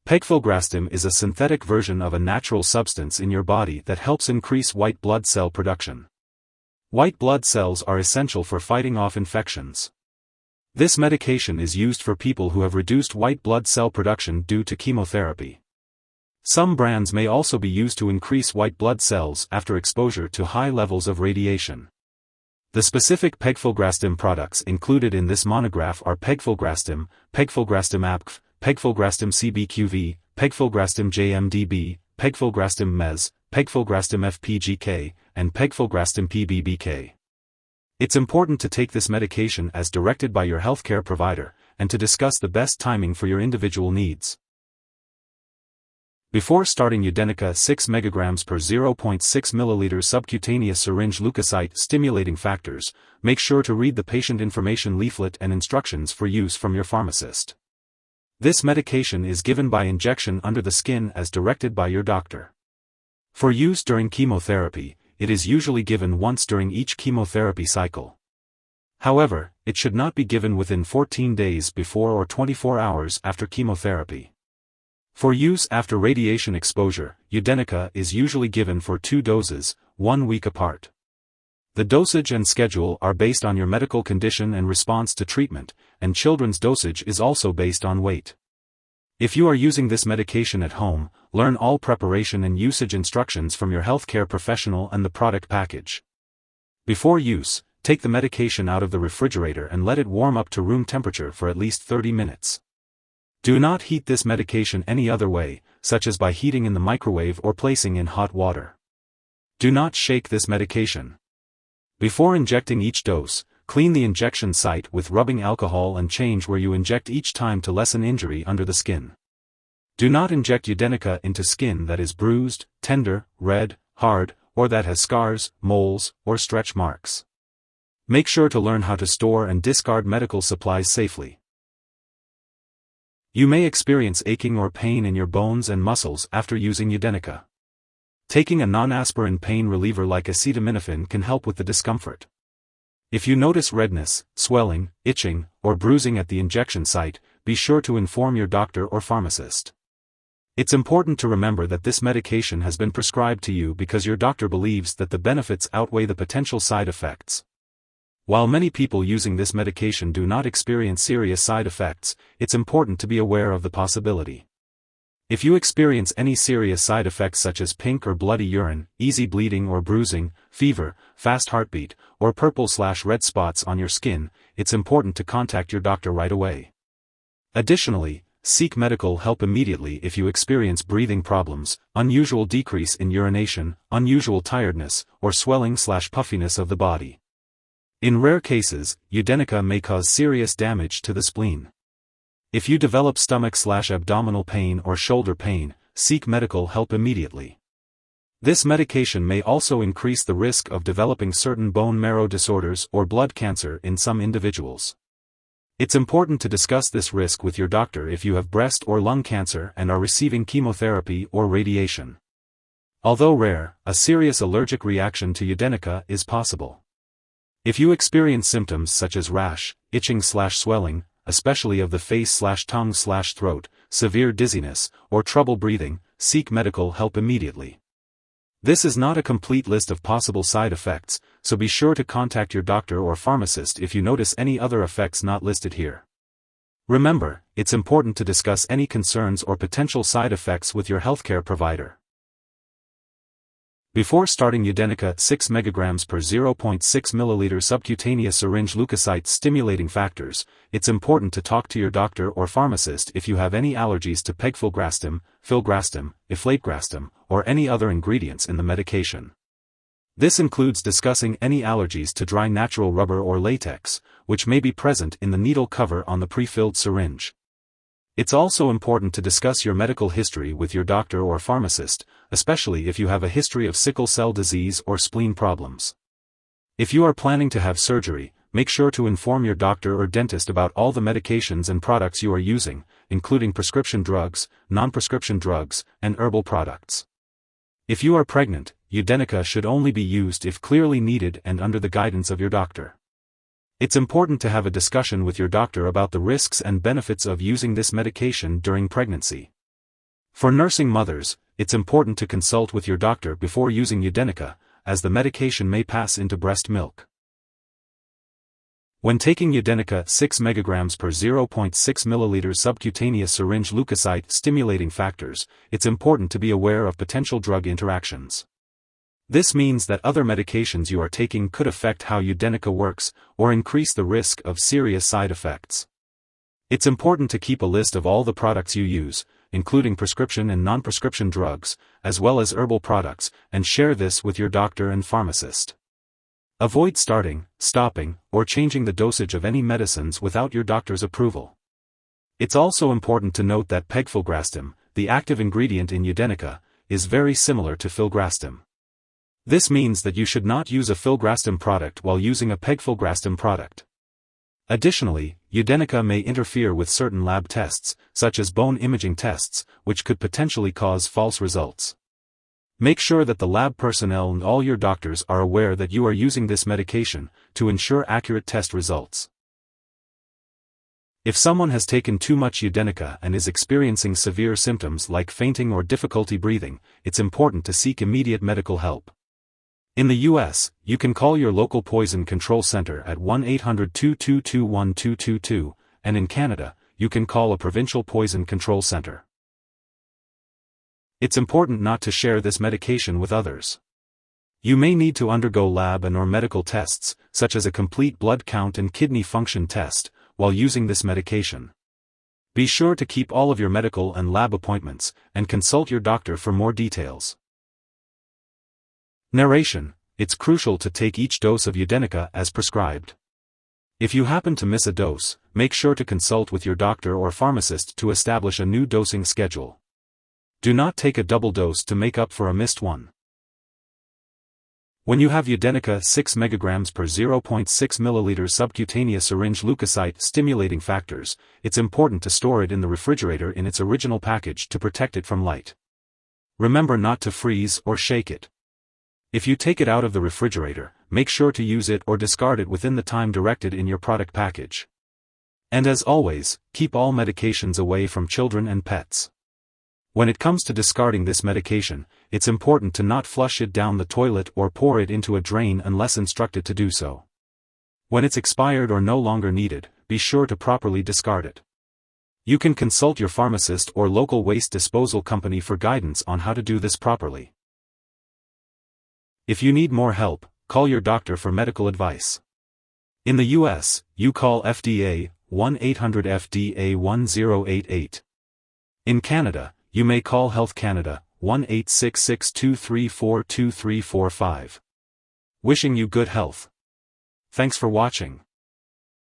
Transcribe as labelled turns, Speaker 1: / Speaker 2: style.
Speaker 1: Pegfilgrastim is a synthetic version of a natural substance in your body that helps increase white blood cell production. White blood cells are essential for fighting off infections. This medication is used for people who have reduced white blood cell production due to chemotherapy. Some brands may also be used to increase white blood cells after exposure to high levels of radiation. The specific pegfilgrastim products included in this monograph are pegfilgrastim, pegfilgrastim-apgf, pegfilgrastim-cbqv, pegfilgrastim-jmdb, pegfilgrastim-bmez, pegfilgrastim-fpgk, and pegfilgrastim-pbbk. It's important to take this medication as directed by your healthcare provider, and to discuss the best timing for your individual needs. Before starting Udenyca 6 mg per 0.6 ml subcutaneous syringe leukocyte stimulating factors, make sure to read the patient information leaflet and instructions for use from your pharmacist. This medication is given by injection under the skin as directed by your doctor. For use during chemotherapy, it is usually given once during each chemotherapy cycle. However, it should not be given within 14 days before or 24 hours after chemotherapy. For use after radiation exposure, Udenyca is usually given for 2 doses, 1 week apart. The dosage and schedule are based on your medical condition and response to treatment, and children's dosage is also based on weight. If you are using this medication at home, learn all preparation and usage instructions from your healthcare professional and the product package. Before use, take the medication out of the refrigerator and let it warm up to room temperature for at least 30 minutes. Do not heat this medication any other way, such as by heating in the microwave or placing in hot water. Do not shake this medication. Before injecting each dose, clean the injection site with rubbing alcohol and change where you inject each time to lessen injury under the skin. Do not inject Udenyca into skin that is bruised, tender, red, hard, or that has scars, moles, or stretch marks. Make sure to learn how to store and discard medical supplies safely. You may experience aching or pain in your bones and muscles after using Udenyca. Taking a non-aspirin pain reliever like acetaminophen can help with the discomfort. If you notice redness, swelling, itching, or bruising at the injection site, be sure to inform your doctor or pharmacist. It's important to remember that this medication has been prescribed to you because your doctor believes that the benefits outweigh the potential side effects. While many people using this medication do not experience serious side effects, it's important to be aware of the possibility. If you experience any serious side effects such as pink or bloody urine, easy bleeding or bruising, fever, fast heartbeat, or purple/red spots on your skin, it's important to contact your doctor right away. Additionally, seek medical help immediately if you experience breathing problems, unusual decrease in urination, unusual tiredness, or swelling/puffiness of the body. In rare cases, Udenyca may cause serious damage to the spleen. If you develop stomach/abdominal pain or shoulder pain, seek medical help immediately. This medication may also increase the risk of developing certain bone marrow disorders or blood cancer in some individuals. It's important to discuss this risk with your doctor if you have breast or lung cancer and are receiving chemotherapy or radiation. Although rare, a serious allergic reaction to Udenyca is possible. If you experience symptoms such as rash, itching/swelling, especially of the face/tongue/throat, severe dizziness, or trouble breathing, seek medical help immediately. This is not a complete list of possible side effects, so be sure to contact your doctor or pharmacist if you notice any other effects not listed here. Remember, it's important to discuss any concerns or potential side effects with your healthcare provider. Before starting Udenyca 6 mg per 0.6 ml subcutaneous syringe leukocyte stimulating factors, it's important to talk to your doctor or pharmacist if you have any allergies to pegfilgrastim, filgrastim, iflatagrastim, or any other ingredients in the medication. This includes discussing any allergies to dry natural rubber or latex, which may be present in the needle cover on the pre-filled syringe. It's also important to discuss your medical history with your doctor or pharmacist, especially if you have a history of sickle cell disease or spleen problems. If you are planning to have surgery, make sure to inform your doctor or dentist about all the medications and products you are using, including prescription drugs, non-prescription drugs, and herbal products. If you are pregnant, Udenyca should only be used if clearly needed and under the guidance of your doctor. It's important to have a discussion with your doctor about the risks and benefits of using this medication during pregnancy. For nursing mothers, it's important to consult with your doctor before using Udenyca, as the medication may pass into breast milk. When taking Udenyca 6 mg per 0.6 ml subcutaneous syringe leukocyte stimulating factors, it's important to be aware of potential drug interactions. This means that other medications you are taking could affect how Udenyca works, or increase the risk of serious side effects. It's important to keep a list of all the products you use, including prescription and non-prescription drugs, as well as herbal products, and share this with your doctor and pharmacist. Avoid starting, stopping, or changing the dosage of any medicines without your doctor's approval. It's also important to note that pegfilgrastim, the active ingredient in Udenyca, is very similar to filgrastim. This means that you should not use a filgrastim product while using a pegfilgrastim product. Additionally, Udenyca may interfere with certain lab tests, such as bone imaging tests, which could potentially cause false results. Make sure that the lab personnel and all your doctors are aware that you are using this medication, to ensure accurate test results. If someone has taken too much Udenyca and is experiencing severe symptoms like fainting or difficulty breathing, it's important to seek immediate medical help. In the US, you can call your local poison control center at 1-800-222-1222, and in Canada, you can call a provincial poison control center. It's important not to share this medication with others. You may need to undergo lab and/or medical tests, such as a complete blood count and kidney function test, while using this medication. Be sure to keep all of your medical and lab appointments, and consult your doctor for more details. Narration: it's crucial to take each dose of Udenyca as prescribed. If you happen to miss a dose, make sure to consult with your doctor or pharmacist to establish a new dosing schedule. Do not take a double dose to make up for a missed one. When you have Udenyca 6 mg per 0.6 ml subcutaneous syringe leukocyte stimulating factors, it's important to store it in the refrigerator in its original package to protect it from light. Remember not to freeze or shake it. If you take it out of the refrigerator, make sure to use it or discard it within the time directed in your product package. And as always, keep all medications away from children and pets. When it comes to discarding this medication, it's important to not flush it down the toilet or pour it into a drain unless instructed to do so. When it's expired or no longer needed, be sure to properly discard it. You can consult your pharmacist or local waste disposal company for guidance on how to do this properly. If you need more help, call your doctor for medical advice. In the US, you call FDA 1-800-FDA-1088. In Canada, you may call Health Canada 1-866-234-2345. Wishing you good health. Thanks for watching.